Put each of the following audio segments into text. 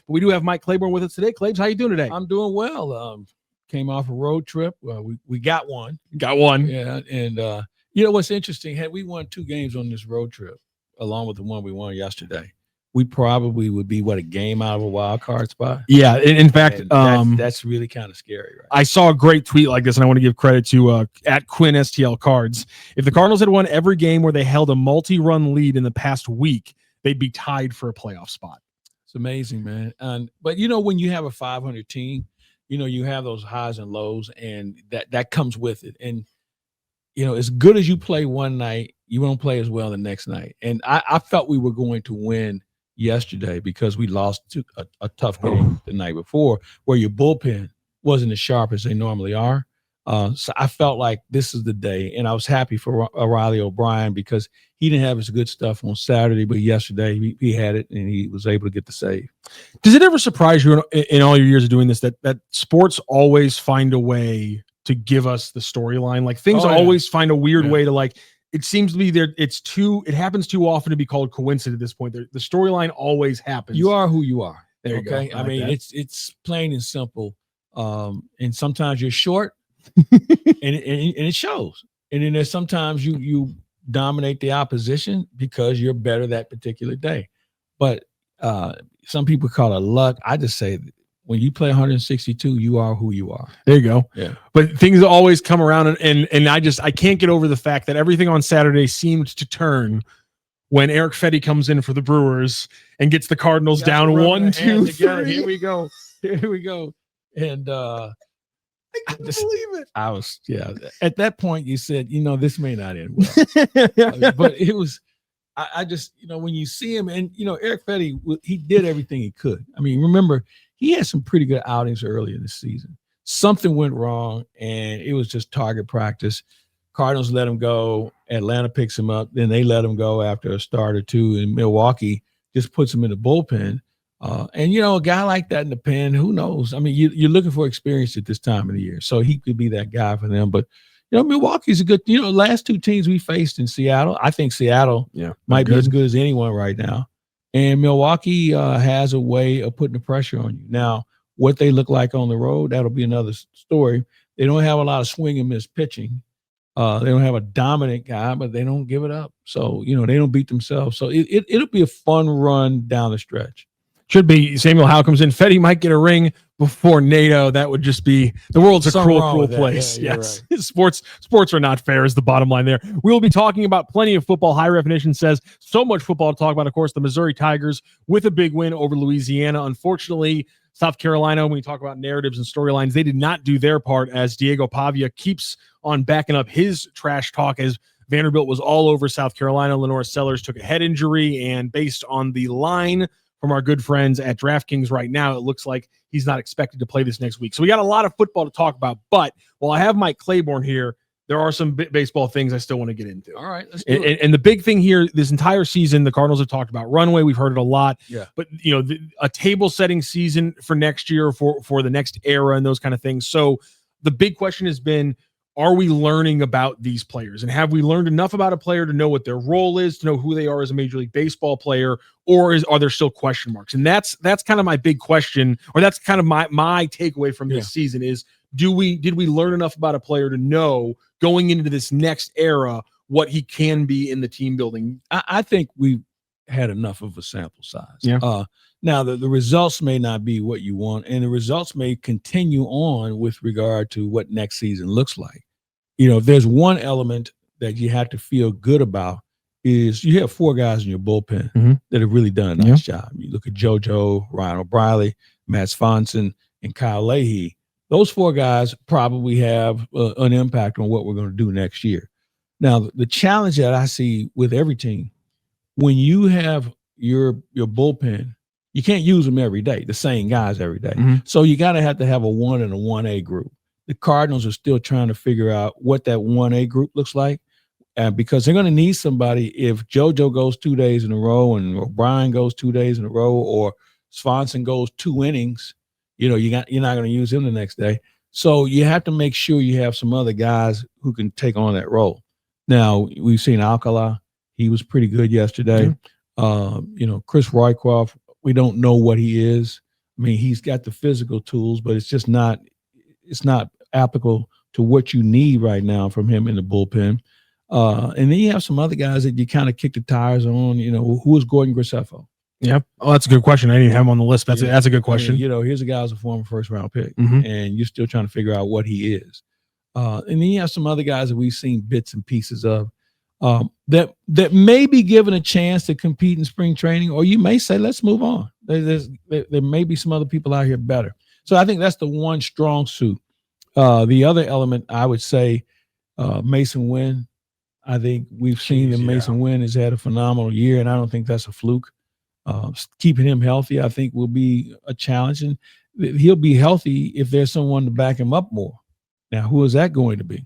But we do have Mike Claiborne with us today. Claibs, how you doing today? I'm doing well. Came off a road trip. We got one. Got one. Yeah, and you know what's interesting? Had we won 2 games on this road trip, along with the one we won yesterday, we probably would be a game out of a wild card spot. Yeah, in fact, that's really kind of scary, right? I saw a great tweet like this, and I want to give credit to at Quinn STL Cards. If the Cardinals had won every game where they held a multi-run lead in the past week, they'd be tied for a playoff spot. It's amazing, man. But you know, when you have a 500 team, you know, you have those highs and lows, and that comes with it. And you know, as good as you play one night, you won't play as well the next night. And I felt we were going to win yesterday because we lost to a tough game the night before, where your bullpen wasn't as sharp as they normally are. So I felt like this is the day, and I was happy for Riley O'Brien because he didn't have his good stuff on Saturday, but yesterday he had it, and he was able to get the save. Does it ever surprise you in all your years of doing this that sports always find a way to give us the storyline? Like things always find a weird way to, like, it seems to be there. It happens too often to be called coincidence at this point. The storyline always happens. You are who you are. There you go. I mean, it's plain and simple. And sometimes you're short and it shows. And then there's sometimes you dominate the opposition because you're better that particular day. But some people call it luck. I just say when you play 162, you are who you are. There you go. Yeah. But things always come around, and I can't get over the fact that everything on Saturday seemed to turn when Eric Fetty comes in for the Brewers and gets the Cardinals down 1-2. Here we go. And I couldn't believe it. I was, at that point you said, you know, this may not end well. But it was, I just, you know, when you see him, and, you know, Eric Fetty, he did everything he could. I mean, remember, he had some pretty good outings earlier this season. Something went wrong, and it was just target practice. Cardinals let him go. Atlanta picks him up. Then they let him go after a start or two. And Milwaukee just puts him in the bullpen. And, you know, a guy like that in the pen, who knows? I mean, you're looking for experience at this time of the year. So he could be that guy for them. But, you know, Milwaukee's a good, you know, last 2 teams we faced in Seattle, I think Seattle might be as good as anyone right now. And Milwaukee has a way of putting the pressure on you. Now, what they look like on the road, that'll be another story. They don't have a lot of swing and miss pitching. They don't have a dominant guy, but they don't give it up. So, you know, they don't beat themselves. So it'll be a fun run down the stretch. Should be. Samuel Howe comes in. Fetty might get a ring before NATO. That would just be, the world's a cruel place. Yeah, yes. Right. Sports are not fair is the bottom line there. We will be talking about plenty of football. High Definition says so much football to talk about. Of course, the Missouri Tigers with a big win over Louisiana. Unfortunately, South Carolina, when we talk about narratives and storylines, they did not do their part as Diego Pavia keeps on backing up his trash talk as Vanderbilt was all over South Carolina. Lenore Sellers took a head injury, and based on the line from our good friends at DraftKings right now, it looks like he's not expected to play this next week. So we got a lot of football to talk about. But while I have Mike Claiborne here, there are some baseball things I still want to get into. All right, let's do it. And the big thing here, this entire season, the Cardinals have talked about runway. We've heard it a lot. Yeah. But, you know, a table-setting season for next year, for the next era and those kind of things. So the big question has been, are we learning about these players? And have we learned enough about a player to know what their role is, to know who they are as a Major League Baseball player, or are there still question marks? And that's kind of my big question, or that's kind of my takeaway from this season is, did we learn enough about a player to know going into this next era what he can be in the team building? I think we had enough of a sample size. Yeah. Now, the results may not be what you want, and the results may continue on with regard to what next season looks like. You know, if there's one element that you have to feel good about is you have 4 guys in your bullpen that have really done a nice job. You look at JoJo, Ryan O'Reilly, Matt Swanson, and Kyle Leahy. Those 4 guys probably have an impact on what we're going to do next year. Now, the challenge that I see with every team, when you have your bullpen, you can't use them every day, the same guys every day. So you got to have a 1 and a 1A group. The Cardinals are still trying to figure out what that 1A group looks like, because they're going to need somebody if JoJo goes 2 days in a row and O'Brien goes 2 days in a row, or Swanson goes 2 innings. You know, you're not going to use him the next day. So you have to make sure you have some other guys who can take on that role. Now, we've seen Alcala. He was pretty good yesterday. You know, Chris Roycroft, we don't know what he is. I mean, he's got the physical tools, but it's not applicable to what you need right now from him in the bullpen. And then you have some other guys that you kind of kick the tires on. Who is Gordon Graceffo? Yep. Oh, that's a good question. I didn't even have him on the list. That's a good question. I mean, here's a guy who's a former first-round pick, Mhm. and you're still trying to figure out what he is. And then you have some other guys that we've seen bits and pieces of that may be given a chance to compete in spring training, or you may say, let's move on. There may be some other people out here better. So I think that's the one strong suit. The other element, I would say, Mason Wynn. I think we've seen that Mason Wynn has had a phenomenal year, and I don't think that's a fluke. Keeping him healthy, I think, will be a challenge, and he'll be healthy if there's someone to back him up more. Now, who is that going to be?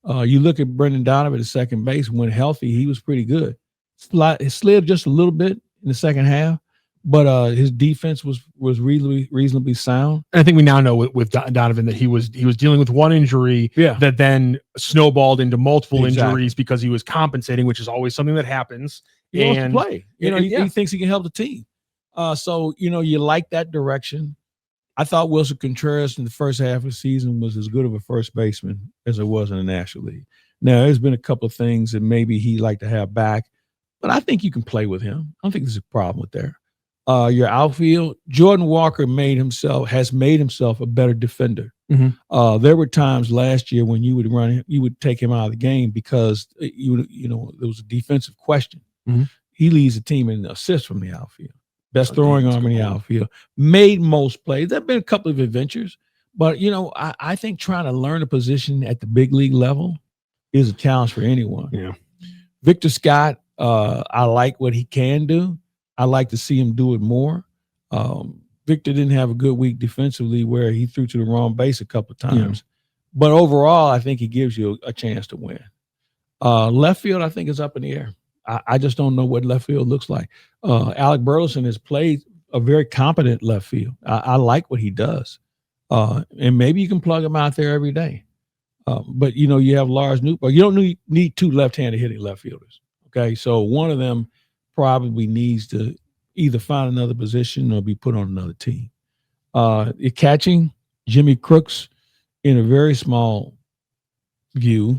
You look at Brendan Donovan at second base. When healthy, he was pretty good. Slid just a little bit in the second half, but his defense was reasonably sound. And I think we now know with Donovan that he was dealing with one injury that then snowballed into multiple injuries because he was compensating, which is always something that happens. He wants to play. He thinks he can help the team. So you like that direction. I thought Wilson Contreras in the first half of the season was as good of a first baseman as it was in the National League. Now, there's been a couple of things that maybe he'd like to have back, but I think you can play with him. I don't think there's a problem with there. Your outfield, Jordan Walker has made himself a better defender. Mm-hmm. There were times last year when you would take him out of the game because there was a defensive question. Mm-hmm. He leads the team in assists from the outfield. Best throwing arm in the outfield. Made most plays. There have been a couple of adventures, but I think trying to learn a position at the big league level is a challenge for anyone. Yeah. Victor Scott, I like what he can do. I like to see him do it more. Victor didn't have a good week defensively where he threw to the wrong base a couple of times. Yeah. But overall, I think he gives you a chance to win. Left field, I think, is up in the air. I just don't know what left field looks like. Alec Burleson has played a very competent left field. I like what he does. And maybe you can plug him out there every day. But, you have Lars Nootbaar. You don't need two left-handed hitting left fielders, okay? So one of them probably needs to either find another position or be put on another team. Catching, Jimmy Crooks, in a very small view,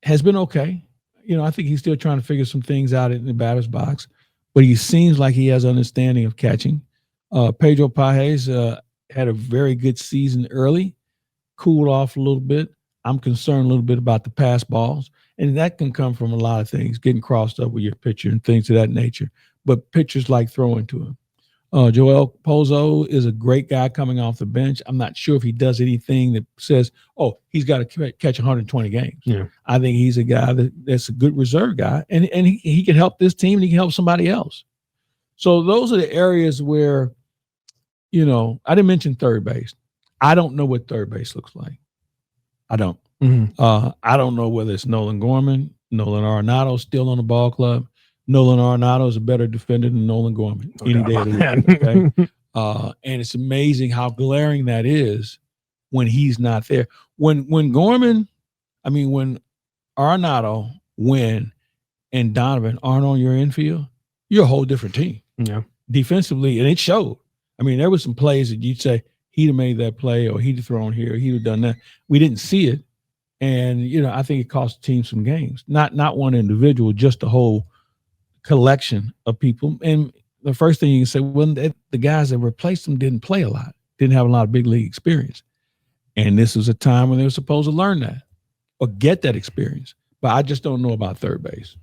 has been okay. I think he's still trying to figure some things out in the batter's box, but he seems like he has understanding of catching. Pedro Pages had a very good season early, cooled off a little bit. I'm concerned a little bit about the pass balls, and that can come from a lot of things, getting crossed up with your pitcher and things of that nature. But pitchers like throwing to him. Joel Pozo is a great guy coming off the bench. I'm not sure if he does anything that says, oh, he's got to catch 120 games. Yeah. I think he's a guy that's a good reserve guy, and he can help this team and he can help somebody else. So those are the areas where, I didn't mention third base. I don't know what third base looks like. I don't. Mm-hmm. I don't know whether it's Nolan Gorman, Nolan Arenado still on the ball club. Nolan Arenado is a better defender than Nolan Gorman any day of the week. Okay? And it's amazing how glaring that is when he's not there. When Arenado, Wynn, and Donovan aren't on your infield, you're a whole different team. Yeah. Defensively, and it showed. There were some plays that you'd say he'd have made that play or he'd have thrown here or he'd have done that. We didn't see it. And, I think it cost the team some games. Not one individual, just the whole collection of people. And the first thing you can say, well, the guys that replaced them didn't play a lot, didn't have a lot of big league experience. And this was a time when they were supposed to learn that or get that experience. But I just don't know about third base.